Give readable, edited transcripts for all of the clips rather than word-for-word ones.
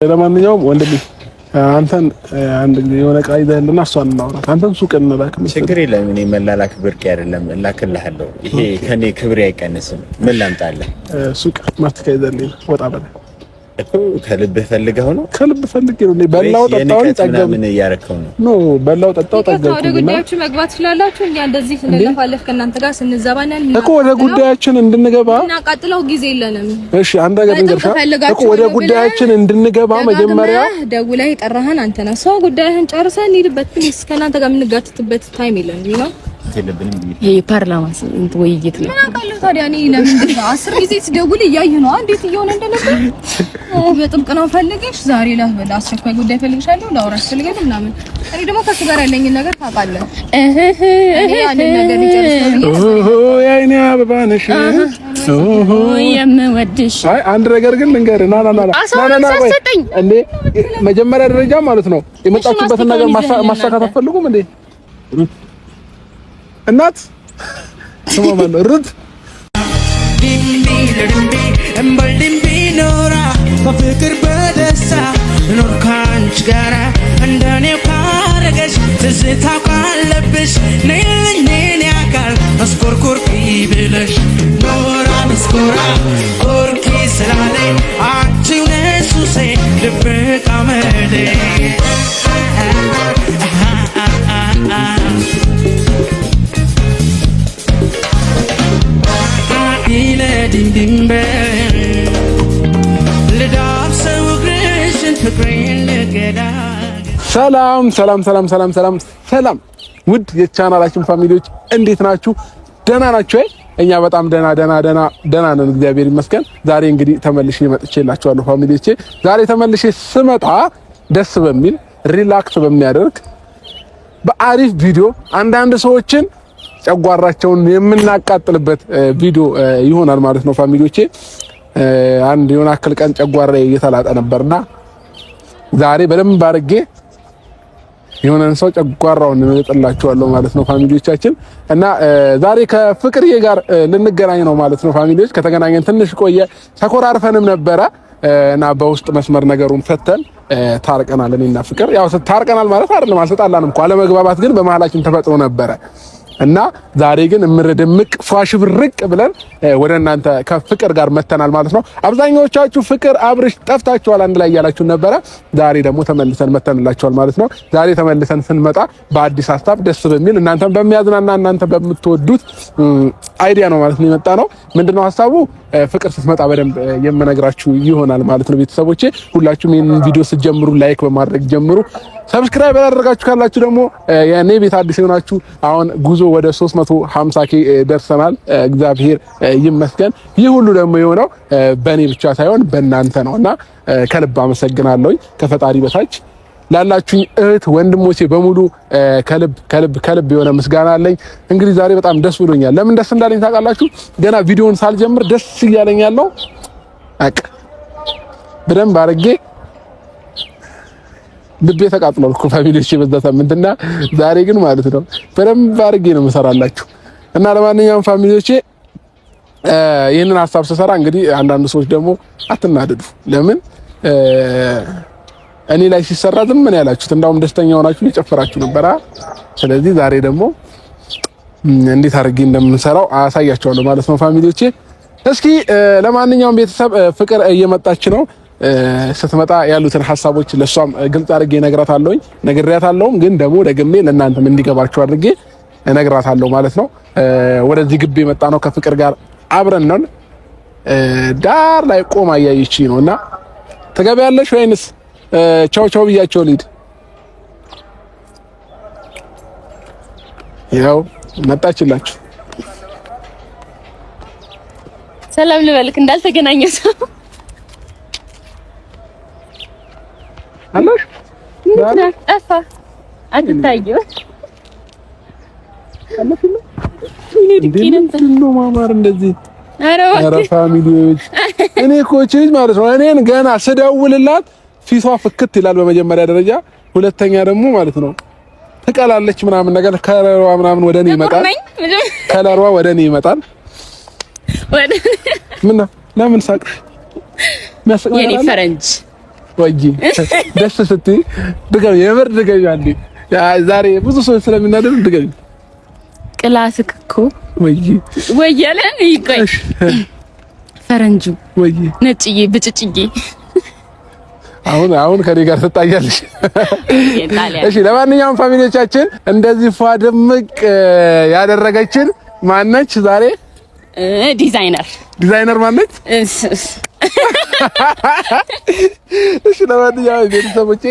ለማንኛውም ወንድሜ አንተን አንድ ጊዜ የሆነ ዕቃ ይዘህልና እሷን እናውራት። አንተን ሱቅ እንላክ። ችግር የለም። እኔ መላላክ ብርቅ አይደለም፣ እላክልሃለሁ። ይሄ ከኔ ክብሬ አይቀንስም። ምን ላምጣልህ? ሱቅ ማስቲካ ይዘህልኝ ወጣ በለ እኮ። ከልብህ ፈልገው ነው? ከልብህ ፈልጌ ነው። በላው ጠጣው ጠገብ ምን እያረከው ነው? ኖ በላው ጠጣው ጠገብ። ወደ ጉዳያችን መግባት ትችላላችሁ። እኛ እንደዚህ ስንለፋለፍ ከእናንተ ጋር ስንዘባናል እኮ ወደ ጉዳያችን እንድንገባ እና ቀጥለው ጊዜ የለንም። እሺ አንድ ነገር እንገርሻ እኮ ወደ ጉዳያችን እንድንገባ መጀመሪያ ደውለህ የጠራህን አንተ ነህ። ሰው ጉዳይህን ጨርሰህ እንሂድበት። ፕሊስ ከእናንተ ጋር የምንጋትትበት ታይም የለንም ነው። ይሄ ፓርላማ ውይይት ነው። ምን አውቃለሁ ታዲያ እኔ ለምንድን ነው 10 ጊዜ ስደውል እያየህ ነው እንዴት እየሆነ እንደነበር። በጥብቅ ነው ፈልገሽ ዛሬ ለአስቸኳይ ጉዳይ ፈልግሻለሁ ላውራሽ ፈልገኝ ምናምን። እኔ ደግሞ ከሱ ጋር ያለኝን ነገር ታውቃለህ። እኔ ያንን ነገር ይጨርስ ነው ያይኔ አበባ ነሽ የምወድሽ። አይ አንድ ነገር ግን ልንገርህ። ና እንዴ መጀመሪያ ደረጃ ማለት ነው የመጣችሁበትን ነገር ማሳካት አትፈልጉም እንዴ? እናት ስማ ማለት ሩት ዲምቢ እምበልዲምቢ ኖራ በፍቅር በደስታ ኖር ካንቺ ጋራ እንደኔው ካረገሽ ትዝታ ካለብሽ ነይልኝ ነይ አካል መስኮርኮርኪ ብለሽ ኖራ መስኮራ ኮርኪ ስላለኝ አንቺው ነሽ ሱሴ ድብቅ አመሌ ሰላም ውድ የቻናላችን ፋሚሊዎች እንዴት ናችሁ? ደህና ናችሁ? እኛ በጣም ደህና ነን፣ እግዚአብሔር ይመስገን። ዛሬ እንግዲህ ተመልሼ መጥቼላችኋለሁ ፋሚሊዎቼ። ዛሬ ተመልሼ ስመጣ ደስ በሚል ሪላክስ በሚያደርግ በአሪፍ ቪዲዮ አንዳንድ ሰዎችን ጨጓራቸውን የምናቃጥልበት ቪዲዮ ይሆናል ማለት ነው ፋሚሊዎቼ። አንድ የሆነ አክል ቀን ጨጓራ እየተላጠ ነበርና ዛሬ በደንብ አድርጌ የሆነን ሰው ጨጓራውን እንጥላችኋለሁ ማለት ነው ፋሚሊዎቻችን። እና ዛሬ ከፍቅርዬ ጋር ልንገናኝ ነው ማለት ነው ፋሚሊዎች። ከተገናኘን ትንሽ ቆየ፣ ተኮራርፈንም ነበረ እና በውስጥ መስመር ነገሩን ፈተን ታርቀናል። እኔና ፍቅር ያው ታርቀናል ማለት አይደለም፣ አልተጣላንም እኮ አለመግባባት ግን በመሃላችን ተፈጥሮ ነበረ። እና ዛሬ ግን እምርድምቅ ፏሽብርቅ ብለን ወደ እናንተ ከፍቅር ጋር መተናል ማለት ነው። አብዛኞቻችሁ ፍቅር አብርሽ ጠፍታችኋል አንድ ላይ ያላችሁ ነበረ። ዛሬ ደግሞ ተመልሰን መተንላችኋል ማለት ነው። ዛሬ ተመልሰን ስንመጣ በአዲስ ሀሳብ ደስ በሚል እናንተን በሚያዝናና እናንተ በምትወዱት አይዲያ ነው ማለት ነው የመጣ ነው። ምንድነው ሀሳቡ? ፍቅር ስትመጣ በደንብ የምነግራችሁ ይሆናል ማለት ነው። ቤተሰቦቼ ሁላችሁም ይሄንን ቪዲዮ ስትጀምሩ ላይክ በማድረግ ጀምሩ። ሰብስክራይብ ያደረጋችሁ ካላችሁ ደግሞ የኔ ቤት አዲስ ሆናችሁ አሁን ጉዞ ወደ 350k ደርሰናል። እግዚአብሔር ይመስገን። ይህ ሁሉ ደግሞ የሆነው በእኔ ብቻ ሳይሆን በእናንተ ነውና ከልብ አመሰግናለሁ። ከፈጣሪ በታች ላላችሁኝ እህት ወንድሞቼ በሙሉ ከልብ የሆነ ምስጋና አለኝ። እንግዲህ ዛሬ በጣም ደስ ብሎኛል። ለምን ደስ እንዳለኝ ታውቃላችሁ? ገና ቪዲዮውን ሳልጀምር ደስ እያለኝ ያለው በደንብ አድርጌ ልቤ ተቃጥሏል እኮ ፋሚሊዎች በዛ ሳምንትና ዛሬ ግን ማለት ነው በደንብ አድርጌ ነው የምሰራላችሁ። እና ለማንኛውም ፋሚሊዎቼ ይህንን ሀሳብ ስሰራ እንግዲህ አንዳንድ ሰዎች ደግሞ አትናደዱ። ለምን እኔ ላይ ሲሰራ ዝም ምን ያላችሁት? እንዳውም ደስተኛ ሆናችሁ እየጨፈራችሁ ነበር። ስለዚህ ዛሬ ደግሞ እንዴት አድርጌ እንደምንሰራው አሳያችኋለሁ ማለት ነው ፋሚሊዎቼ። እስኪ ለማንኛውም ቤተሰብ ፍቅር እየመጣች ነው። ስትመጣ ያሉትን ሐሳቦች ለሷም ግልጽ አድርጌ ነግራታለሁኝ፣ ግን ደግሞ ደግሜ ለእናንተም እንዲገባችሁ አድርጌ እነግራታለሁ ማለት ነው። ወደዚህ ግቢ የመጣ ነው ከፍቅር ጋር አብረን ነን። ዳር ላይ ቆማ እያየች ነውና ትገቢያለሽ ወይንስ ቻው ብያቸው ልሂድ? ያው መጣችላችሁ። ሰላም ልበልክ እንዳልተገናኘ ሰው አላሽ ጠፋ አትታየው። እንዴት ማማር እንደዚህ ኧረ ፋሚሊዎች እኔ ኮቼጅ ማለት ነው። እኔን ገና ስደውልላት ፊቷ ፍክት ይላል በመጀመሪያ ደረጃ፣ ሁለተኛ ደግሞ ማለት ነው ትቀላለች ምናምን ነገር ከለሯ ምናምን ወደኔ ይመጣል። ምን ለምን ሳቅሽ? የኔ ፈረንጅ ወይ ደስ ስትይ ድገም፣ የምር ድገም። አንዴ ዛሬ ብዙ ሰው ስለሚናደዱ ድገም። ቅላስክ እኮ ወይ ያለ ይቆይ ፈረንጁ ወይ ነጭዬ ብጭጭዬ አሁን ከኔ ጋር ትጣያለሽ። እሺ ለማንኛውም ፋሚሊዎቻችን እንደዚህ ፏ ድምቅ ያደረገችን ማነች ዛሬ? ዲዛይነር ማነች? እሺ ለማንኛውም ቤተሰቦቼ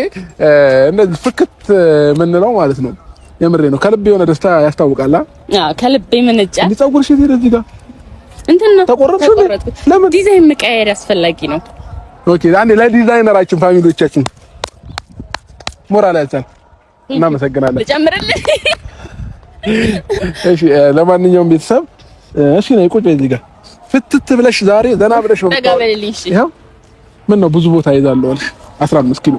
እንደዚህ ፍክት የምንለው ማለት ነው። የምሬ ነው። ከልብ የሆነ ደስታ ያስታውቃል። ከልብ የመነጫ ጸጉርሽ እዚህ ጋር እንትን ነው ተቆረጥኩ። ለምን ዲዛይን መቀየር ያስፈልጊ ነው? ኦኬ አንዴ ለዲዛይነራችን ፋሚሊዎቻችን ሞራል ያዛል። እናመሰግናለን። ልጨምርልህ? እሺ ለማንኛውም ቤተሰብ እሺ ነው ቁጭ እዚህ ጋር ፍትት ብለሽ ዛሬ ዘና ብለሽ ነው። ይሄው ምን ነው ብዙ ቦታ ይዛለው አልሽ። 15 ኪሎ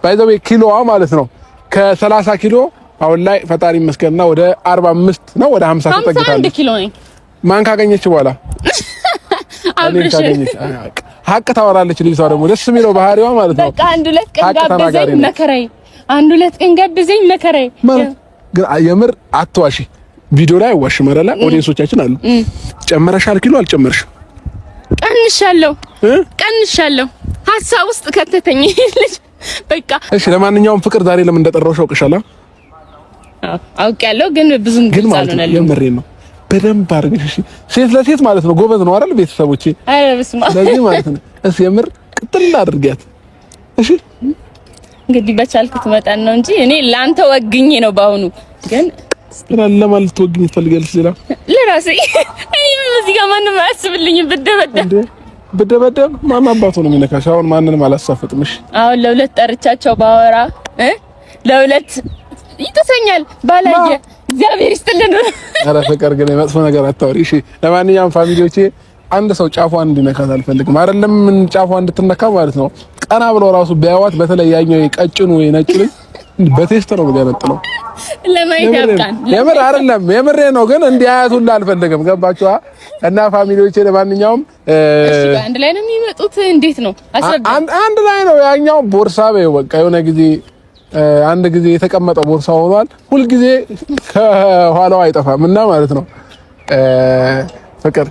ባይዘው ኪሎዋ ማለት ነው ከ30 ኪሎ አሁን ላይ ፈጣሪ ይመስገንና ወደ 45 ነው ወደ 50 ተጠግታለች። 51 ኪሎ ነኝ። ማን ካገኘች በኋላ አብርሽ ሀቅ ታወራለች። ልጅቷ ደግሞ ደስ የሚለው ባህሪዋ ማለት ነው። በቃ አንድ ሁለት ቀን ጋብዘኝ መከራዬ፣ አንድ ሁለት ቀን ጋብዘኝ መከራዬ። ግን የምር አትዋሺ፣ ቪዲዮ ላይ አይዋሽም አይደለ? ኦዲየንሶቻችን አሉ። ጨመረሻል ኪሎ አልጨመርሽም? ቀንሻለሁ። ሀሳብ ውስጥ ከተተኝ ልጅ በቃ እሺ። ለማንኛውም ፍቅር ዛሬ ለምን እንደጠራሁሽ አውቅሻለሁ? አውቄያለሁ፣ ግን ብዙም ግልጽ አልሆነልኝም። የምሬን ነው። በደንብ አድርገሽ እሺ። ሴት ለሴት ማለት ነው ጎበዝ ነው አይደል? ቤተሰቦቼ ለዚህ ማለት ነው። እሺ የምር ቅጥል አድርጊያት እሺ። እንግዲህ በቻልኩት መጠን ነው እንጂ እኔ ላንተ ወግኜ ነው። ባሁኑ ግን ለማለት ትወግኝ ትፈልጋለሽ? ሌላ ለራሴ እኔ እዚህ ጋር ማንም አያስብልኝም። ብደበደብ ማን አባቱ ነው የሚነካሽ? አሁን ማንንም አላሳፍጥም። እሺ አሁን ለሁለት ጠርቻቸው ባወራ ለሁለት ይተሰኛል ባላየ እግዚአብሔር ይስጥልን። ኧረ ፍቅር ግን የመጥፎ ነገር አታወሪ እሺ። ለማንኛውም ፋሚሊዎቼ አንድ ሰው ጫፏን እንዲነካት አልፈልግም። አይደለም ምን ጫፏን እንድትነካ ማለት ነው። ቀና ብሎ ራሱ ቢያዋት በተለይ ያኛው ቀጭኑ ወይ ነጭ ልጅ በቴስት ነው የሚያነጥለው። ለማየት ያብቃን። የምር አይደለም የምሬ ነው። ግን እንዲያያቱላ አልፈልግም። ገባችኋ? እና ፋሚሊዎቼ ለማንኛውም እሺ አንድ ላይ ነው የሚመጡት። እንዴት ነው አስረዳ? አንድ ላይ ነው። ያኛው ቦርሳ በይ በቃ የሆነ ጊዜ አንድ ጊዜ የተቀመጠ ቦርሳ ሆኗል። ሁል ጊዜ ከኋላው አይጠፋም እና ማለት ነው ፍቅር።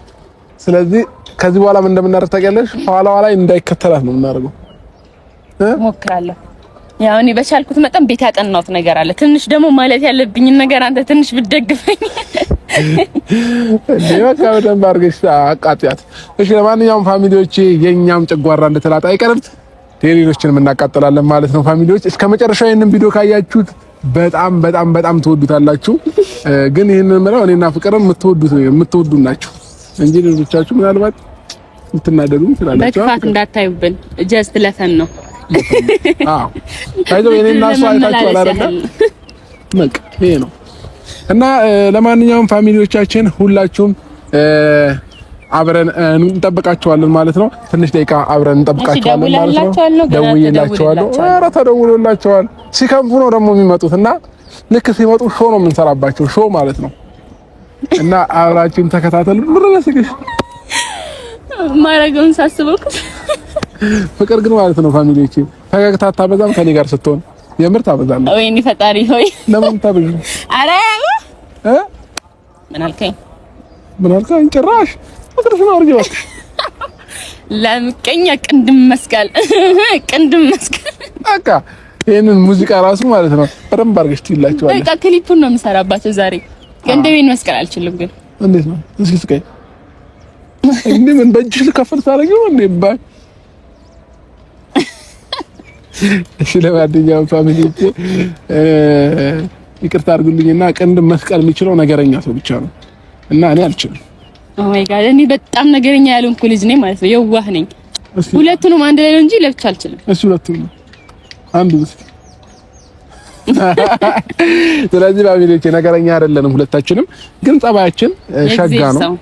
ስለዚህ ከዚህ በኋላ ምን እንደምናደርግ ታውቂያለሽ? ኋላዋ ላይ እንዳይከተላት ነው የምናደርገው። እሞክራለሁ። ያው እኔ በቻልኩት መጠን ቤት ያጠናሁት ነገር አለ። ትንሽ ደግሞ ማለት ያለብኝን ነገር አንተ ትንሽ ብትደግፈኝ እንዴ በቃ በደንብ አድርገሽ አቃጥያት። እሺ ለማንኛውም ፋሚሊዎቼ የኛም ጨጓራ እንደተላጣ አይቀርም። ቴሌቪዥኖችንም እናቃጥላለን ማለት ነው። ፋሚሊዎች እስከ መጨረሻው ይሄንን ቪዲዮ ካያችሁት በጣም ትወዱታላችሁ። ግን ይሄንን ምለው እኔና ፍቅርም የምትወዱ ናችሁ እንጂ ልጆቻችሁ ምናልባት እንትናደዱ ትላላችሁ። በክፋት እንዳታዩብን ጀስት ለፈን ነው። አዎ ታይቶ እኔና እሷ አይታችሁ አላረጋ መቅ ይሄ ነው። እና ለማንኛውም ፋሚሊዎቻችን ሁላችሁም አብረን እንጠብቃቸዋለን ማለት ነው። ትንሽ ደቂቃ አብረን እንጠብቃቸዋለን ማለት ነው። ደውዬላቸዋለሁ። ኧረ ተደውሎላቸዋል። ሲከንፉ ነው ደግሞ የሚመጡት እና ልክ ሲመጡ ሾው ነው የምንሰራባቸው፣ ሾው ማለት ነው። እና አብራችሁን ተከታተሉ። ምርረስክሽ ማረጋውን ሳስበው ፍቅር ግን ማለት ነው ፋሚሊዎቼ ፈገግታ አታበዛም ከኔ ጋር ስትሆን። የምር ታበዛለህ። ወይኔ ፈጣሪ ሆይ ለምን ታበዙ? አረ ምን አልከኝ? ጭራሽ ፍቅርሽ ነው አርጂ እባክሽ። ለምቀኛ ቅንድም መስቀል በቃ ይሄንን ሙዚቃ ራሱ ማለት ነው በደንብ አድርገሽ ትይላችኋለሽ። በቃ ክሊፑን ነው የምሰራባቸው ዛሬ። ቅንድሜን መስቀል አልችልም ግን እንዴት ነው? እስኪ ስቀይ እንዴ ምን በእጅሽ ልከፈል ታደርጊው እንዴ ባይ። እሺ ለማንኛውም ፋሚሊ ይቅርታ አድርጉልኝና ቅንድም መስቀል የሚችለው ነገረኛ ሰው ብቻ ነው እና እኔ አልችልም። ኦ ማይ ጋድ እኔ በጣም ነገረኛ ያልሆንኩ ልጅ ነኝ ማለት ነው። የዋህ ነኝ። ሁለቱንም አንድ ላይ ነው እንጂ ለብቻ አልችልም። እሺ ሁለቱንም አንዱ እስኪ። ስለዚህ ፋሚሊዎቼ ነገረኛ አይደለንም ሁለታችንም፣ ግን ጸባያችን ሸጋ ነው።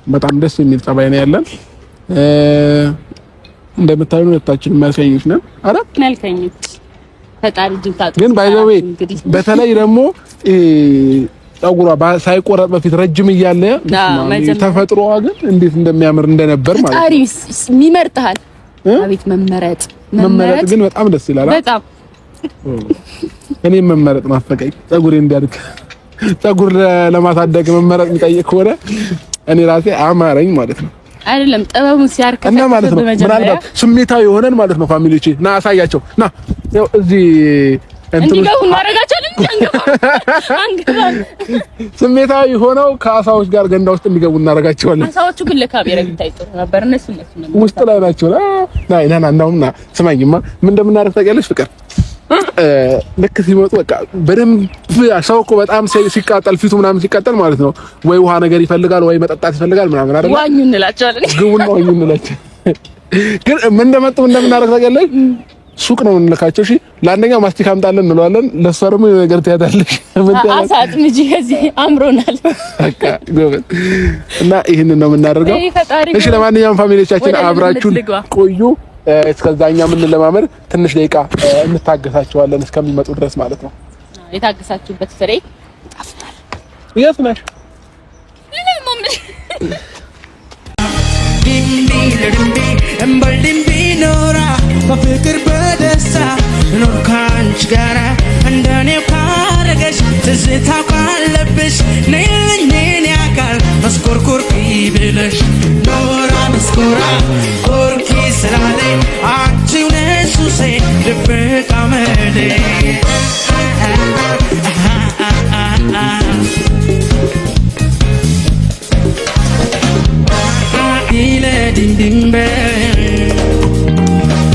በጣም ደስ የሚል ጸባይ ነው ያለን። እንደምታዩን ሁለታችንም መልከኞች ነን። አረ መልከኞች ፈጣሪ ጅንታጡ። ግን ባይ ዘ ዌይ በተለይ ደግሞ ጸጉሯ ሳይቆረጥ በፊት ረጅም እያለ ተፈጥሮዋ ግን እንዴት እንደሚያምር እንደነበር ማለት ነው። ፈጣሪ የሚመርጥሃል። አቤት መመረጥ መመረጥ ግን በጣም ደስ ይላል። በጣም እኔ መመረጥ ማፈቀኝ ፀጉሬ እንዲያድግ ፀጉር ለማሳደግ መመረጥ የሚጠይቅ ከሆነ እኔ ራሴ አማረኝ ማለት ነው። አይደለም ጥበቡን ሲያርከፍ እና ማለት ነው ምናልባት ስሜታዊ ሆነን ማለት ነው ፋሚሊዎቼ ና አሳያቸው ና ያው እዚህ እንዲገቡ እናደርጋቸዋለን። አንገባን ስሜታዊ ሆነው ከአሳዎች ጋር ገንዳ ውስጥ እንዲገቡ እናደርጋቸዋለን። አሳዎቹ ግን ለካሜራ ቢታይ ጥሩ ነበር። እነሱ ውስጥ ላይ ናቸው። ና እንደውም ና ስማኝማ ምን እንደምናደርግ ታውቂያለሽ ፍቅር ልክ ሲመጡ በቃ በደንብ ሰው እኮ በጣም ሲቃጠል ፊቱ ምናምን ሲቃጠል ማለት ነው ወይ ውሃ ነገር ይፈልጋል ወይ መጠጣት ይፈልጋል ምናምን አይደል? ዋኙ እንላቸዋለን። ግቡና ዋኙ እንላቸው። ግን ምን እንደመጡ እንደምናደርግ ታውቂያለሽ? ሱቅ ነው እንልካቸው። እሺ ለአንደኛው ማስቲካ አምጣለን እንለዋለን። ለሷ ደግሞ የሆነ ነገር ትያታለሽ። ምን ትያታለሽ? አሳጥ ምጂ ከዚህ አምሮናል። በቃ ጎበዝ። እና ይሄንን ነው የምናደርገው። እሺ ለማንኛውም ፋሚሊዎቻችን አብራችሁን ቆዩ። እስከዛኛ ምን ለማመር ትንሽ ደቂቃ እንታገሳቸዋለን እስከሚመጡ ድረስ ማለት ነው። የታገሳችሁበት ፍሬ ይጣፍጣል። የት ነሽ? በፍቅር በደስታ ኖር ካንቺ ጋራ እንደኔው ካረገሽ ትዝታው ካለብሽ ነይልኝ የኔ አካል መስኮርኮር ብለሽ ኖራ መስኮራ ኮርኪ ስላለኝ አንቺው ነሽ ሱሴ ድብቅ አመሌ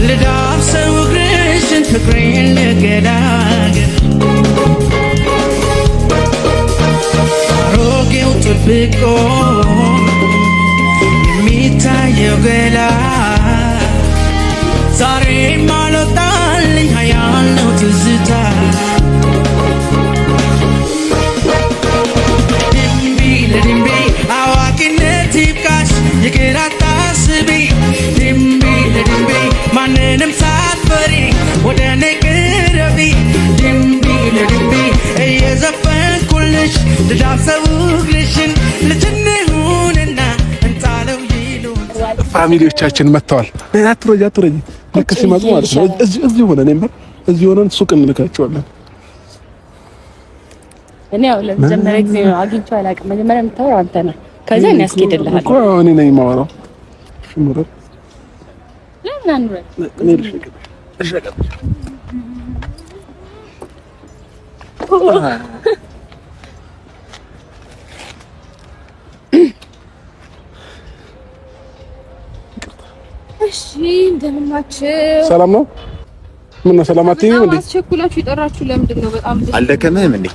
ልዳብሰው እግርሽን ፍቅሬን ልገዳገር አሮጌው ጥብቆ የሚታየው ገላ ዛሬም አልወጣልኝ ሀያል ነው ትዝታ ድንቢ ለድንቢ አዋቂነት ይብቃሽ ይቅር አታስቢ ድንቢ ለድንቢ ማንንም ሳትፈሪ ወደ እኔ ቅረቢ ድንቢ ለድንቢ እየዘፈንኩልሽ ልዳብሰው እግርሽን ልጅንሁንና እንጣለው ይሉን ፋሚሊዎቻችን መጥተዋል። አትሮጂ ልክ ሲመጡ ማለት ነው እዚህ ሆነን እኔም እዚህ ሆነን ሱቅ እንልካቸዋለን። እኔ ያው ለመጀመሪያ ጊዜ አግኝቼው አላውቅም። መጀመሪያ የምታወራው አንተ ነህ። ከዛ እኔ አስኬድልሃለሁ እኮ እኔ ነኝ የማወራው። ሽሙረ ለምን አንወራ እኔ ልሽቀጥ እሺ እንደምን ናችሁ? ሰላም ነው? ምን ነው ሰላም አትይኝም እንዴ? አስቸኩላችሁ የጠራችሁ ለምንድን ነው? በጣም አልደከምህም እንዴ?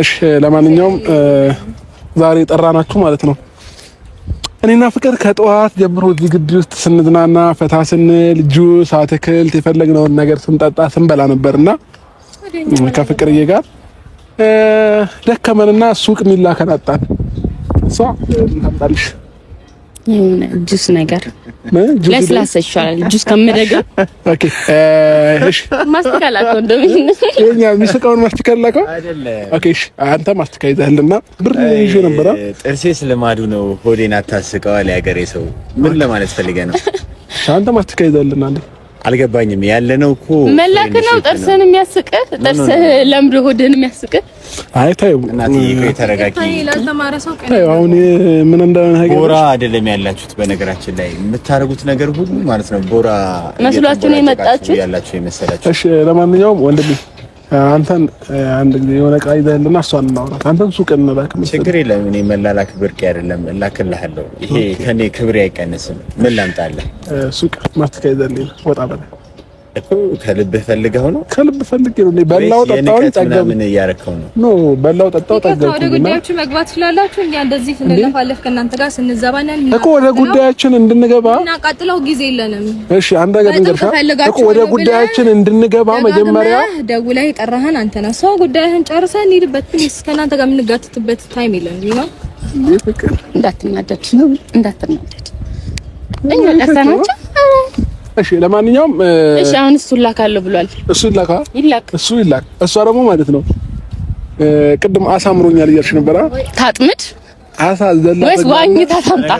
እሺ ለማንኛውም ዛሬ ጠራናችሁ ማለት ነው። እኔና ፍቅር ከጠዋት ጀምሮ እዚህ ግቢ ውስጥ ስንዝናና ፈታ ስንል ጁስ፣ አትክልት የፈለግነውን ነገር ስንጠጣ ስንበላ ነበርና ከፍቅርዬ ጋር ደከመንና ሱቅ ሚላከን አጣን። እሷ ታምጣልሽ ጁስ ነገር ለስላሳ ይሻላል ጁስ ከምደገም። ኦኬ እሺ ማስቲካ ላከው እንደምን የኛ የሚስቀውን ማስቲካ ላከው አይደለ? ኦኬ እሺ አንተ ማስቲካ ይዘህልና ብር ይዤ ነበር። ጥርሴ ስለማዱ ነው ሆዴን አታስቀው አለ ያገሬ ሰው። ምን ለማለት ፈልገህ ነው? አንተ ማስቲካ ይዘህልና እንዴ? አልገባኝም። ያለነው እኮ መላክ ነው። ጥርስህን የሚያስቅህ ጥርስህ ለምዶ ሆድህን የሚያስቅህ። አይ ታዩ እናቴ ተረጋጊ። አሁን ምን እንደሆነ ነገር ቦራ አይደለም ያላችሁት። በነገራችን ላይ የምታረጉት ነገር ሁሉ ማለት ነው ቦራ መስሏችሁ ነው የመጣችሁት ያላችሁ የመሰላችሁ። እሺ ለማንኛውም ወንድሜ አንተን አንድ ጊዜ የሆነ ዕቃ ይዘህልና እሷን እናውራት። አንተን ሱቅ እንላክ። ችግር የለም። እኔ መላላክ ብርቅ አይደለም፣ እላክልሃለሁ። ይሄ ከኔ ክብሬ አይቀንስም። ምን ላምጣልህ? ሱቅ ማስቲካ ይዘህልኝ ወጣ በለ እኮ ከልብህ ፈልገው ነው? ከልብ ፈልጌ ነው። በላው ጠጣው ጠገብ ምን እያረከው ነው? ኖ በላው ጠጣው ጠገብ። ወደ ጉዳያችን መግባት ስላላችሁ እኛ እንደዚህ ስንለፋለፍ ከእናንተ ጋር ስንዘባናል እኮ ወደ ጉዳያችን እንድንገባ እና ቀጥለው ጊዜ የለንም። እሺ አንድ ነገር እንገርሻ እኮ ወደ ጉዳያችን እንድንገባ መጀመሪያ ደውለህ የጠራህን አንተ ነህ። ሰው ጉዳይህን ጨርሰህ እንሂድበት። ፕሊስ ከእናንተ ጋር የምንጋትትበት ታይም የለንም ነው። እንዳትናደድ እኛ ቀርተናቸው። እሺ ለማንኛውም እሺ አሁን እሱ ላካለሁ ብሏል። እሱ ላካ ይላክ እሱ ይላክ። እሷ ደግሞ ማለት ነው ቅድም አሳምሮኛል እያልሽ ነበር። ታጥምድ አሳ ዘላ ወይስ ዋኝታ ታምጣ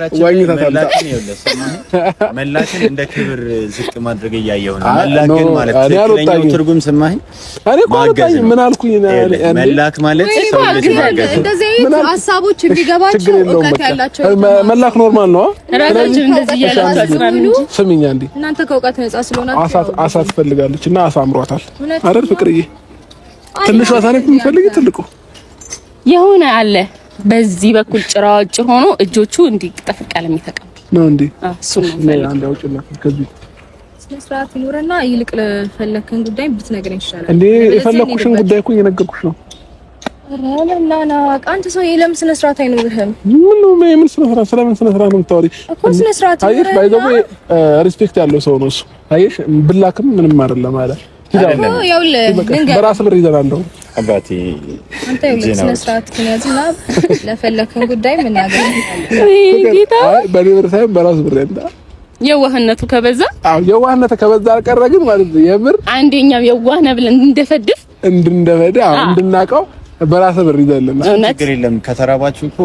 መላክን እንደ ክብር ዝቅ ማድረግ እያየሁ ነው። መላክን ማለት ትክክለኛው ትርጉም ሰማኸኝ? እኔ እኮ አልወጣኝ ምን አልኩኝ? መላክ ማለት ሰው ልጅ ማገዝ። እንደዚህ ሀሳቦች የሚገባቸው እውቀት ያላቸው መላክ ኖርማል ነው። ራሳችሁ እንደዚህ እያላችሁ አጽናኑ። ስሚኝ አንዴ እናንተ ከእውቀት ነፃ ስለሆናችሁ አሳ ትፈልጋለች እና አሳ አምሯታል አይደል ፍቅርዬ? ትንሿ አሳ ነው የምትፈልጊ? ትልቁ የሆነ አለ በዚህ በኩል ጭራጭ ሆኖ እጆቹ እንዲጠፍ ቀለም ይተቀም ነው እንዴ? እሱ ነው ማለት አንድ አውጭና ከዚህ ስነስርዓት ይኖርና ይልቅ ለፈለከን ጉዳይ ብትነግረኝ ይሻላል እንዴ። የፈለኩሽን ጉዳይ እኮ እየነገርኩሽ ነው። ረላና አንተ ሰው የለም ስነስርዓት አይኖርህም። ምን ነው ምን ስነስርዓት? ስለምን ስነስርዓት ነው የምታወሪ እኮ? ስነስርዓት አየሽ፣ ባይዘው ሪስፔክት ያለው ሰው ነው እሱ። አየሽ፣ ብላክም ምንም አይደለም ማለት በራስ ብር ይዘና እንደው አባቴ አንተ ስነስርዓት ከያዝና ለፈለከን ጉዳይ ምን ያገኝ ጌታ በሊብር ሳይሆን በራስ ብር እንዳ የዋህነቱ ከበዛ የዋህነቱ ከበዛ አልቀረ ግን ማለት ነው የምር አንደኛው የዋህ ነው ብለን እንድንደፈድፍ እንድናቀው በራስ ብር ይዘልና ችግር የለም። ከተራባችሁ እኮ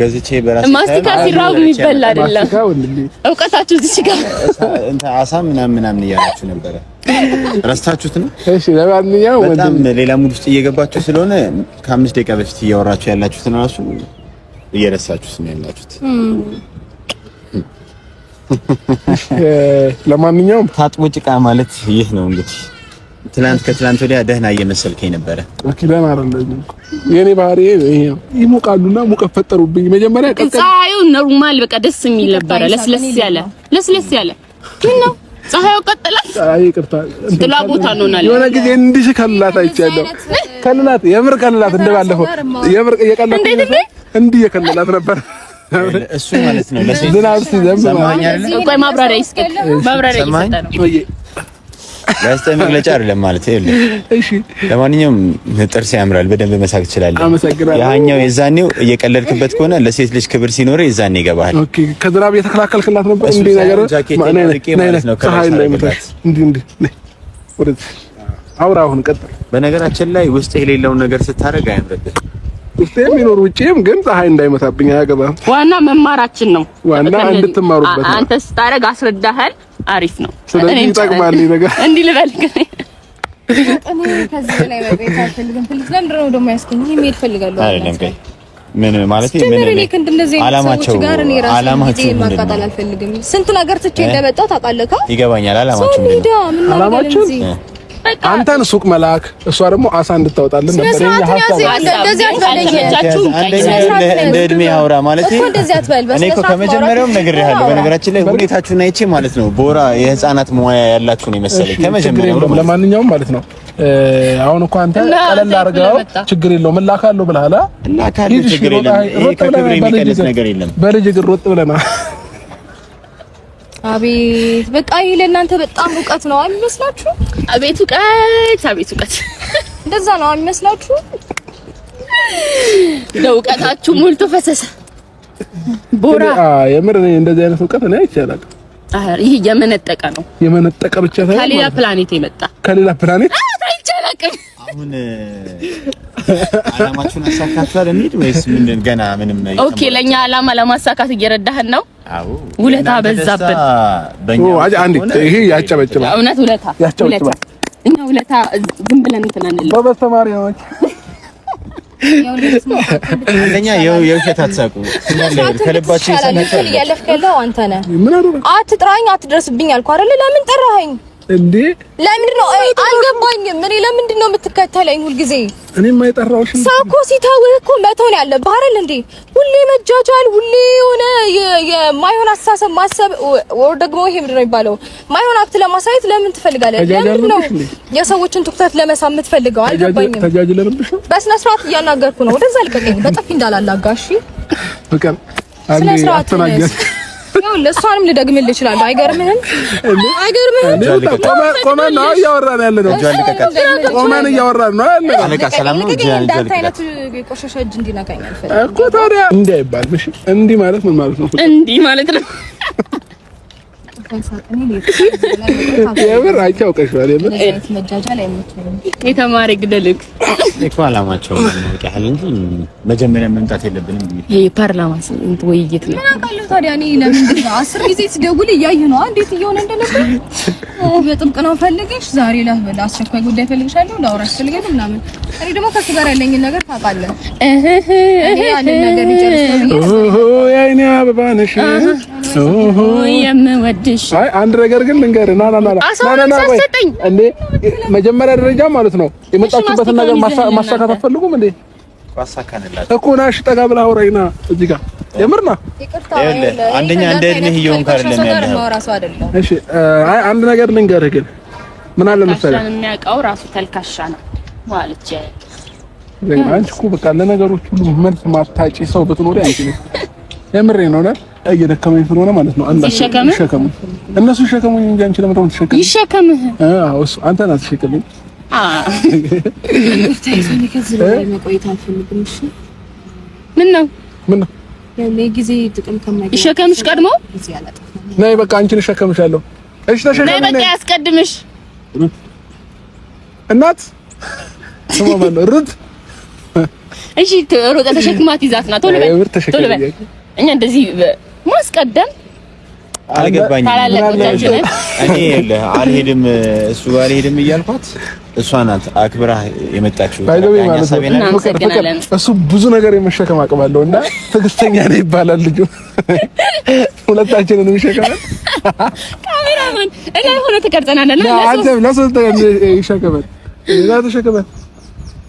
ገዝቼ በራስ ማስቲካ ሲራብ የሚበላ አይደለም። እውቀታችሁ እዚህ ጋር አሳ ምናምን እያላችሁ ነበረ። ረስታችሁት ነው? እሺ ለማንኛውም በጣም ሌላ ሙድ ውስጥ እየገባችሁ ስለሆነ ከ5 ደቂቃ በፊት እያወራችሁ ያላችሁትን ራሱ እየረሳችሁት ነው ያላችሁት። ለማንኛውም ታጥቦ ጭቃ ማለት ይህ ነው እንግዲህ። ከትላንት ወዲያ ደህና እየመሰልከኝ ነበረ። ኦኬ ደህና አይደለም። የኔ ባህሪ ይሄ ነው። ይሞቃሉና ሙቀት ፈጠሩብኝ። መጀመሪያ ፀሐዩ ኖርማል በቃ ደስ የሚል ነበረ። ለስለስ ያለ ምን ነው ፀሐዩ ቀጥላል። አይ ይቅርታ ጥላ ቦታ ነው ናለ የሆነ ጊዜ እንዲህ ከልላት አይቻለሁ። ከልላት የምር ከልላት እንደባለፈው የምር እየቀለላት እንዲህ እየከለላት ነበር። እሱ ማለት ነው ለሴት ዝናብ ሲዘንብ ሰማኸኝ አይደል? ቆይ ማብራሪያ ይስጥ። ማብራሪያ ይስጥ ነው ጋዜጣዊ መግለጫ አይደለም ማለት ይኸውልህ። እሺ ለማንኛውም ጥርስ ያምራል፣ በደንብ መሳቅ ትችላለህ። ያኛው የዛኔው እየቀለድክበት ከሆነ ለሴት ልጅ ክብር ሲኖር የዛኔ ይገባሃል። ኦኬ ከዝናብ የተከላከልክላት ነበር እንዴ? ነገር አውራ አሁን ቀጥል። በነገራችን ላይ ውስጥ የሌለውን ነገር ስታደርግ አያምርብህ። ውስጥ የሚኖር ውጪም ግን ፀሐይ እንዳይመታብኝ አያገባም። ዋና መማራችን ነው። ዋና እንድትማሩበት ነው። አንተ ስታደርግ አስረዳሃል። አሪፍ ነው። ስለዚህ ይጠቅማል ነገር እንዲህ ልበልክ እኔ ከዚህ ላይ መቤት አልፈልግም። ፕሊዝ ለምንድን ነው ደግሞ ያስከኝ? መሄድ ፈልጋለሁ አይደለም ከይ ምን ማለት አላማቸው ማቃጠል አልፈልግም። ስንት ነገር ትቼ እንደመጣሁ ታውቃለህ። ይገባኛል። አላማቸው አንተን ሱቅ መላክ፣ እሷ ደግሞ አሳ እንድታወጣልን ነበር። እንደ እድሜ አውራ ማለት እኔ እኮ ከመጀመሪያውም ነግሬሃለሁ። በነገራችን ላይ ሁኔታችሁን አይቼ ማለት ነው ቦራ የህፃናት ሙያ ያላችሁ ነው መሰለኝ ከመጀመሪያው። ለማንኛውም ማለት ነው አሁን እኮ አንተ ቀለል አድርገው ችግር የለውም እላካለሁ ብለሃል። እላካለሁ ችግር የለም። ይሄ ከክብር የሚቀንስ ነገር የለም። በልጅ ግን ሮጥ ብለና አቤት በቃ ይሄ ለእናንተ በጣም እውቀት ነው አይመስላችሁ? አቤት እውቀት እንደዛ ነው አይመስላችሁ? ለእውቀታችሁ ሙልቶ ፈሰሰ ቦራ። የምር እኔ እንደዚህ አይነት እውቀት እኔ አይቻልም። ይሄ የመነጠቀ ነው። የመነጠቀ ብቻ ሳይሆን ከሌላ ፕላኔት የመጣ ከሌላ ፕላኔት አይቻልም። አሁን አላማችሁን አሳካችኋል እንዴ ወይስ ምንድን? ገና ምንም ነው። ኦኬ ለኛ አላማ ለማሳካት እየረዳህን ነው። አዎ ውለታ በዛብን። አንዴ ይሄ ያጨበጭባል። እውነት ውለታ እኛ ውለታ ዝም ብለን እንትን አንልም። በበስተማሪያዎች አንደኛ የውሸት አትሳቁ። ከልባችሁ ይሰማል። ያለፍከለው አንተ ነህ። ምን አደረኩ? አትጥራኝ፣ አትድረስብኝ አልኩ አይደል? ለምን ጠራኸኝ እንዴ? ለምንድን ነው አልገባኝም። እኔ ለምንድን ነው የምትከተለኝ ሁልጊዜ? እኔ የማይጠራውሽ ሰው እኮ ሲተውህ እኮ መተው ነው ያለብህ አይደል እንዴ? ሁሌ መጃጃል፣ ሁሌ የሆነ የማይሆን አስተሳሰብ ማሰብ ወር ደግሞ ይሄ ምንድን ነው የሚባለው ማይሆን አክት ለማሳየት ለምን ትፈልጋለህ? ለምንድን ነው የሰዎችን ትኩረት ለመሳብ የምትፈልገው? አልገባኝም። ተጃጅለንብሽ ነው። በስነ ስርዓት እያናገርኩ ነው። ወደዛ ልቀቀኝ። በጥፊ እንዳላላጋ እሺ። በቃ ስነ ስርዓት ያው ለሷንም ልደግምልህ እችላለሁ። አይገርምህም? ቆመን ነው እያወራን ያለ ነው። ቆመን እያወራን ነው ያለ ነው። አለቃ ሰላም ነው። እንዳንተ አይነት ቆሻሻ እጅ እንዲነካኝ አልፈልግም እኮ። ታዲያ እንዲህ አይባልም። እሺ እንዲህ ማለት ምን ማለት ነው? እንዲህ ማለት ነው። የምር አይቻውቀሽዋል። የምር የተማረ ግደልክ እኮ አላማቸው ነው ያህል እንጂ መጀመሪያ መምጣት የለብንም። ይሄ ፓርላማ ውይይት ነው። አውቃለሁ። ታዲያ እኔ ለምንድን ነው 10 ጊዜ ስደውል እያየህ ነው እንዴት እየሆነ እንደነበር? በጥብቅ ነው ፈልገሽ ዛሬ ለአስቸኳይ ጉዳይ ፈልግሻለሁ ላውራሽ ፈልገን ምናምን። እኔ ደግሞ ከሱ ጋር ያለኝን ነገር ታውቃለህ። እኔ ያንን ነገር የእኔ አበባ ነሽ የምወድሽ። አይ አንድ ነገር ግን ልንገርህ። ና እንዴ መጀመሪያ ደረጃ ማለት ነው የመጣችሁበትን ነገር ማሳካት አትፈልጉም እንዴ? ማሳካንላችሁ እኮ ናሽ ጠጋ ብላ አውራይና እዚህ ጋር የምርና አንደኛ እንደ እድሜህ እየሆንክ አይደለም ያለው። እሺ አይ አንድ ነገር ልንገርህ ግን ምን አለ መሰለህ የሚያውቀው ራሱ ተልካሻ ነው ማለት አንቺ እኮ በቃ ለነገሮች ሁሉ መልስ ማታጪ ሰው ብትኖሪ አንቺ ነሽ። የምሬን ነው አይደል? እየደከመኝ ስለሆነ ማለት ነው። አንተ ይሸከሙ እነሱ ይሸከሙኝ እንጂ አንቺ ለምን ትሸከም? ይሸከምህ። አዎ እሱ አንተ ናት ትሸከምኝ። ምን ነው ጊዜ ጥቅም ከማይገኝ ይሸከምሽ ቀድሞ ነይ በቃ አንቺን እሸከምሻለሁ። እሺ ተሸከም ነይ በቃ ያስቀድምሽ እናት ስማማ ነው ሩት እሺ ሮጣ ተሸክማት ይዛት ና ቶሎ በል እኛ እንደዚህ ማስቀደም አልገባኝም። እኔ አልሄድም እሱ ጋር አልሄድም እያልኳት እሷ ናት አክብራ የመጣችው። እሱ ብዙ ነገር የመሸከም አቅም አለው እና ትዕግስተኛ ነው ይባላል ልጁ። ሁለታችንን የሚሸከማል ካሜራማን እኔ ሆነ ተቀርጸናል እና አንተ ለሶስት ይሸከማል እዛ ተሸከማል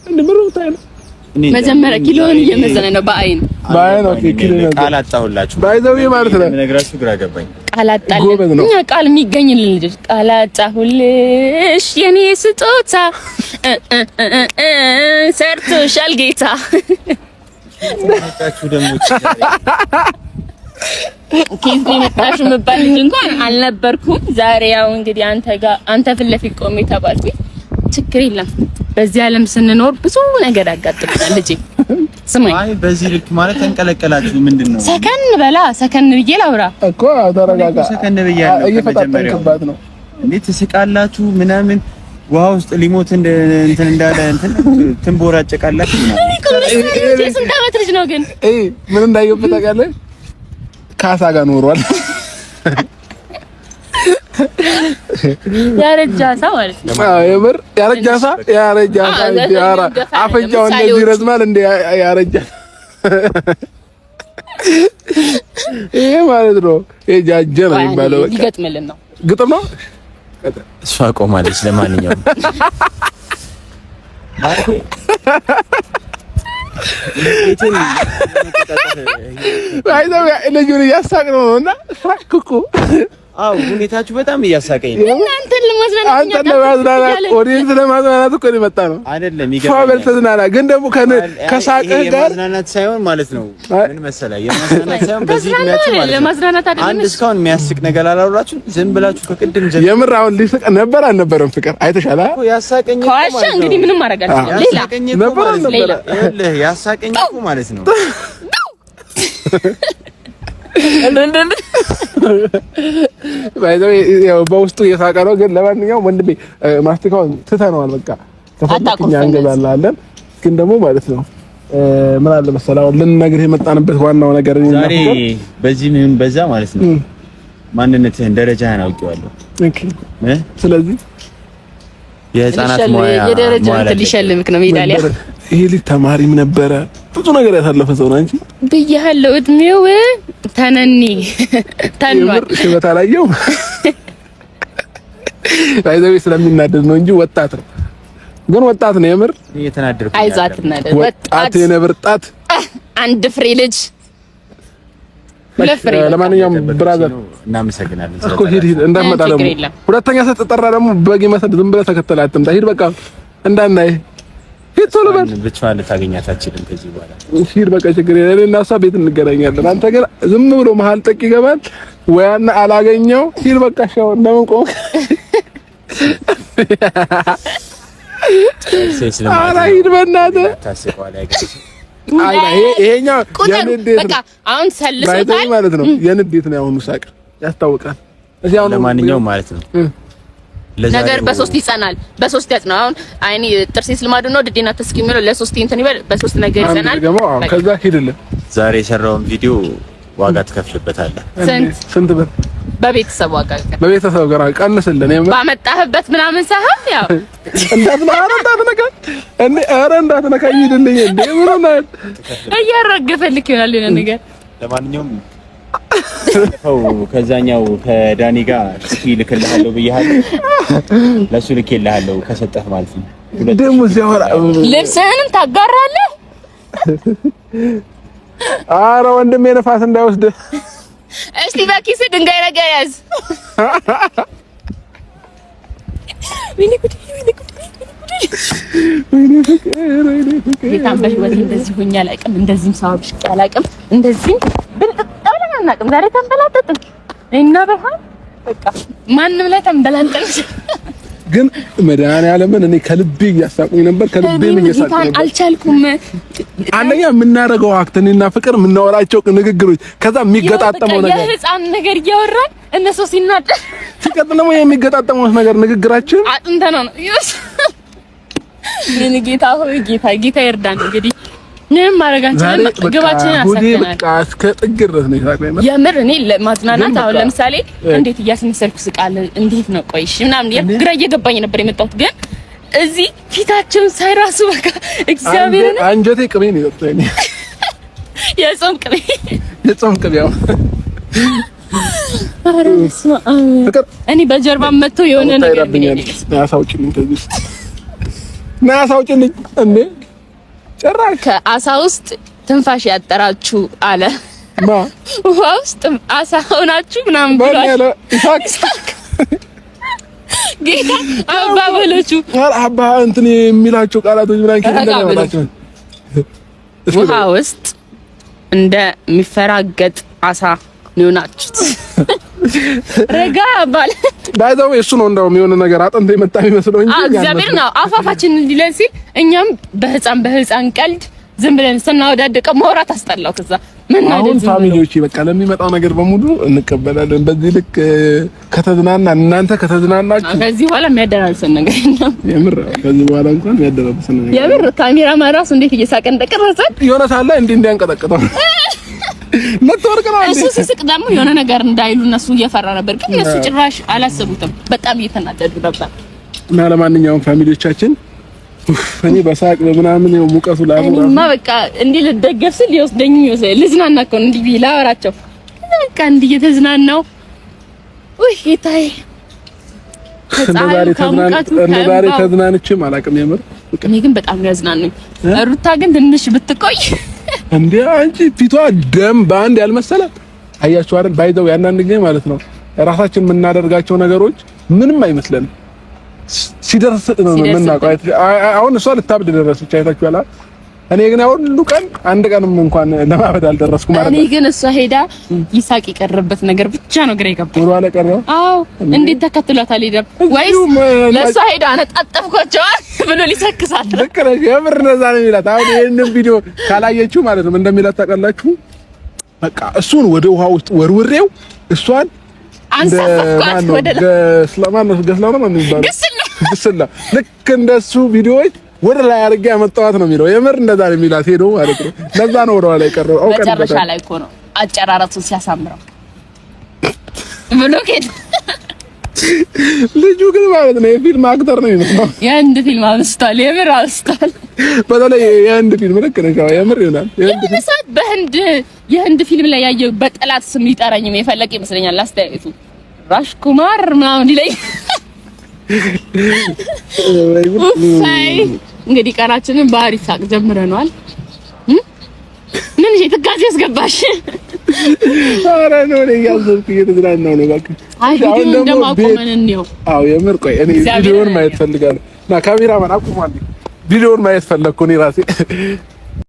እንደምሩ ታይል መጀመሪያ ኪሎን እየመዘነ ነው በአይን ኪሎ ነው። ቃል አጣሁላችሁ ባይዘው ማለት ነው ነግራችሁ ግራ ገባኝ። ቃል አጣልን እኛ ቃል የሚገኝልን ልጅ ቃል አጣሁልሽ የኔ ስጦታ ሰርቶሻል ጌታ። መጣችሁ ደግሞ ኬዝ የመጣሽው መባል እንኳን አልነበርኩም። ዛሬ ያው እንግዲህ አንተ ፊት ለፊት ቆሜ ተባልኩኝ። ችግር የለም በዚህ ዓለም ስንኖር ብዙ ነገር ያጋጥመናል ልጄ። ስማኝ አይ በዚህ ልክ ማለት ተንቀለቀላችሁ ምንድነው? ሰከን በላ ሰከን ብዬ ላውራ እኮ ተረጋጋ። ሰከን ብያለሁ። እየፈጣጠንክባት ነው እንዴት ትስቃላችሁ ምናምን ውሃ ውስጥ ሊሞት እንትን እንዳለ ትንቦራጨቃላችሁ ምናምን። ስንት ዓመት ልጅ ነው ግን? ምን እንዳይገባ ታውቃለህ? ካሳ ጋር ኖሯል። ያረጃሳ ማለት ነው። የምር ያረጃሳ አፈንጫው እንደዚህ ይረዝማል እንደ ያረጃ ይሄ ማለት ነው። የጃጀ ነው የሚባለው። በቃ ይገጥምልን ነው ግጥም ነው። እሷ ቆማለች። ለማንኛውም ልጁን እያሳቅነው ነው እና ሳቅኩ። አው ሁኔታችሁ በጣም እያሳቀኝ ነው። እናንተን ለማዝናናት አንተን ለማዝናናት ኦዲየንስ ለማዝናናት እኮ ነው የመጣ ነው አይደለም? ይገባል። ፋበል ተዝናና ግን ደግሞ ከሳቅህ ጋር የማዝናናት ሳይሆን ማለት ነው ምን መሰለህ፣ የማዝናናት ሳይሆን በዚህ ምክንያት ማለት ነው ለማዝናናት አይደለም። አንድ እስካሁን የሚያስቅ ነገር አላወራችሁ። ዝም ብላችሁ ከቅድም ጀምሮ የምር አሁን ሊስቅ ነበር አልነበረም? ፍቅር አይተሻላ እኮ ያሳቀኝ እኮ ማለት ነው። እንግዲህ ምንም ማድረግ አልችልም። ሌላ ነበር ይኸውልህ ያሳቀኝ እኮ ማለት ነው ያው በውስጡ እየሳቀ ነው። ግን ለማንኛውም ወንድሜ ማስቲካውን ትተነዋል። በቃ ተፈጥኛ እንገዛላለን። ግን ደግሞ ማለት ነው ምን አለ መሰለህ አሁን ልንነግርህ የመጣንበት ዋናው ነገር ዛሬ በዚህ ምን በዛ ማለት ነው ማንነትህን ደረጃህን አውቄዋለሁ። ኦኬ ስለዚህ የህፃናት ሙያ የደረጃህን ሊሸልምክ ነው ሜዳሊያ። ይሄ ልጅ ተማሪም ነበረ ብዙ ነገር ያሳለፈ ሰው ነው እንጂ ብያለሁ። እድሜው ተነኒ ታንዋል ሽበት አላየው ባይዘው ስለሚናደድ ነው እንጂ ወጣት ነው። ግን ወጣት ነው የምር እየተናደድኩ አይዛት እናደድ ወጣት የነብር ጣት አንድ ፍሬ ልጅ ለፍሬ። ለማንኛውም ብራዘር እናመሰግናለን እኮ ሂድ እንዳመጣ ደግሞ ሁለተኛ ስትጠራ ደግሞ በግ መሰል ዝም ብለህ ተከተል አትምጣ። ሂድ በቃ እንዳናይ ሂድ ቶሎ በል። ብቻዋን ልታገኛት አትችልም ከዚህ በኋላ ሂድ በቃ ችግር የለም። እኔ እና እሷ ቤት እንገናኛለን። አንተ ግን ዝም ብሎ መሀል ጠቅ ይገባል ወያና አላገኘው። ሂድ በቃ ሻው እንደምን ቆም ኧረ ሂድ በእናትህ ታስቀዋለህ። ይሄኛው የንዴት ነው። በቃ አሁን ሰልሶታል ማለት ነው። የንዴት ነው ያሁኑ ሳቅ ያስታውቃል። ለማንኛውም ማለት ነው ነገር በሶስት ይጸናል፣ በሶስት ያጽናው። አሁን አይኔ ጥርሴስ ልማዱ ነው ድዴና ተስኪ የሚለው ለሶስት እንትን ይበል፣ በሶስት ነገር ይጸናል። ከዛ ሂድልን። ዛሬ የሰራውን ቪዲዮ ዋጋ ትከፍልበታለህ። ስንት ብር? በቤተሰብ ዋጋ በቤተሰብ ጋር ቀንስልን። ባመጣህበት ምናምን ሳይሆን ያው እንዳትነካ ሂድልኝ። እንዴ ምን ነው እያረገፈልክ ይሆናል የሆነ ነገር። ለማንኛውም ከዛኛው ከዳኒ ጋር እስኪ ልክልሃለሁ ብያለሁ። ለሱ ልክልሃለሁ ከሰጠህ ማለት ነው። ደሞ ሲያወራ ልብስህንም ታጋራለህ። ኧረ ወንድሜ ነፋስ እንዳይወስድ። እስቲ በኪስ ድንጋይ ነገር ያዝ። እንደዚህ ሆኜ አላውቅም። እንደዚህም ሰው ብሽቅ አላውቅም። እንደዚህ አናውቅም። ዛሬ ተንበላጠጥን እና በቃ ማንም ላይ ተንበላጠን። ግን መድኃኒዓለምን እኔ ከልቤ እያሳቁኝ ነበር። ከልቤም እያሳቁኝ ነበር። አልቻልኩም። አንደኛ የምናደርገው አክት እኔና ፍቅር የምናወራቸው ንግግሮች፣ ከዛ የሚገጣጠመው ነገር የህፃን ነገር እያወራን እነሱ ሲናደድ ሲቀጥል ደግሞ የሚገጣጠመው ነገር ንግግራችን አጥንተና ነው። ምን ጌታ ሆይ ጌታ ይርዳን እንግዲህ ምንም ማድረግ አንችልም። ግባችንን አሳክተናል። በቃ እስከ ጥግ ድረስ ነው የሳቀኝ። የምር እኔ ለማዝናናት አሁን ለምሳሌ እንዴት እያስመሰልኩ ስቃል እንዴት ነው ቆይሽ ምናምን ግራ እየገባኝ ነበር የመጣሁት። ግን እዚህ ፊታቸውን ሳይራሱ በቃ እግዚአብሔርን አንጀቴ ቅቤ ነው የወጣኝ። የጾም ቅቤ ያው እኔ በጀርባ መጥቶ የሆነ ነገር ናሳውጭልኝ እንዴ ጭራሽ ከአሳ ውስጥ ትንፋሽ ያጠራችሁ አለ። ውሃ ውስጥ አሳ ሆናችሁ ምናምን ብሏል። ጌታ አባበሎቹ አባ እንትን የሚላቸው ቃላቶች ምናምን ከእንደናቸው ውሃ ውስጥ እንደሚፈራገጥ አሳ ነው ናችሁት። ረጋ ባይዛው እሱ ነው እንደውም የሆነ ነገር አጥንት የመጣ የሚመስለው እንጂ እግዚአብሔር ነው አፋፋችን እንዲለን ሲል እኛም በህፃን ቀልድ ዝም ብለን ስናወዳደቀው ማውራት አስጠላው። ከዛ ምን ማለት ነው ፋሚሊዎቼ በቃ ለሚመጣው ነገር በሙሉ እንቀበላለን። በዚህ ልክ ከተዝናና እናንተ ከተዝናናችሁ ከዚህ በኋላ የሚያደራርሰን ነገር የለም። የምር ከዚህ በኋላ እንኳን የሚያደራርሰን ነገር የምር ካሜራማን ራሱ እንዴት እየሳቀ እንደቀረጸን የሆነ ሳለ እንዲያንቀጠቅጠው ለተወርቅ ነው። እሱ ሲስቅ ደግሞ የሆነ ነገር እንዳይሉ እነሱ እየፈራ ነበር፣ ግን እነሱ ጭራሽ አላሰቡትም። በጣም እየተናደዱ ነበር። እና ለማንኛውም ፋሚሊዎቻችን እኔ በሳቅ በምናምን ነው ሙቀቱ እኔማ በቃ እንዲህ ልደገፍ ስል ይወስደኝ ልዝናና እኮ ነው እንዲህ ላወራቸው በቃ እንዲህ እየተዝናናው ጌታዬ ዛሬ ተዝናንቼም አላውቅም። የምር እኔ ግን በጣም ነው ያዝናኑኝ። ሩታ ግን ትንሽ ብትቆይ እንዴ አንቺ ፊቷ ደም ባንድ ያልመሰለ አያችሁ አይደል? ባይዘው ያንዳንድ ጊዜ ማለት ነው ራሳችን የምናደርጋቸው ነገሮች ምንም አይመስለንም። ሲደርስ ነው የምናውቀው። አሁን እሷ ልታብድ ደረሰች አይታችኋል። እኔ ግን ሁሉ ቀን አንድ ቀንም እንኳን ለማበድ አልደረስኩም ማለት ነው። እኔ ግን እሷ ሄዳ ይሳቅ የቀረበት ነገር ብቻ ነው ግራ የገባኝ። ወደ ኋላ ቀረው። አዎ እንዴት ተከትሏታል? ሄዳ ወይስ ለሷ ሄዳ አነጣጠፍኳቸው ብሎ ሊሰክሳት ነው? ልክ ነሽ። የምር እንደዛ ነው የሚላት። አሁን ይሄንን ቪዲዮ ካላየችው ማለት ነው እንደሚላት ታውቃላችሁ። በቃ እሱን ወደ ውሃ ውስጥ ወርውሬው እሷን አንሳፈኳት ወደ ግስላ ልክ እንደሱ ቪዲዮዎች ወደ ላይ አድርጌ ያመጣኋት ነው የሚለው። የምር እንደዛ ነው የሚላት ሄዶ ማለት ነው። ለዛ ነው ወደ ኋላ የቀረው። መጨረሻ ላይ እኮ ነው አጨራረቱን ሲያሳምረው ብሎ ከሄደ ልጁ ግን ማለት ነው የፊልም አክተር ነው የሚመስለው። የህንድ ፊልም አብስቷል። የምር አብስቷል። በተለይ የህንድ ፊልም ልክ ነሽ። የምር ይሆናል። የህንድ ፊልም ላይ ያየው በጠላት ስም ሊጠራኝም የፈለቀ ይመስለኛል። አስተያየቱ ራሽ ኩማር ምናምን ይለኝ። እንግዲህ ቀናችንን ባህሪ ሳቅ ጀምረናል። ምን እሺ ትጋዜ ያስገባሽ? ኧረ ነው ያዘብኩ እየተዝናናው ነው እባክህ። አይ ቪዲዮውን ደግሞ አቆመን ነው። አዎ የምር ቆይ እኔ ቪዲዮውን ማየት ፈልጋለሁ። ና ካሜራማን አቁማለሁ። ቪዲዮውን ማየት ፈለግኩ እኔ ራሴ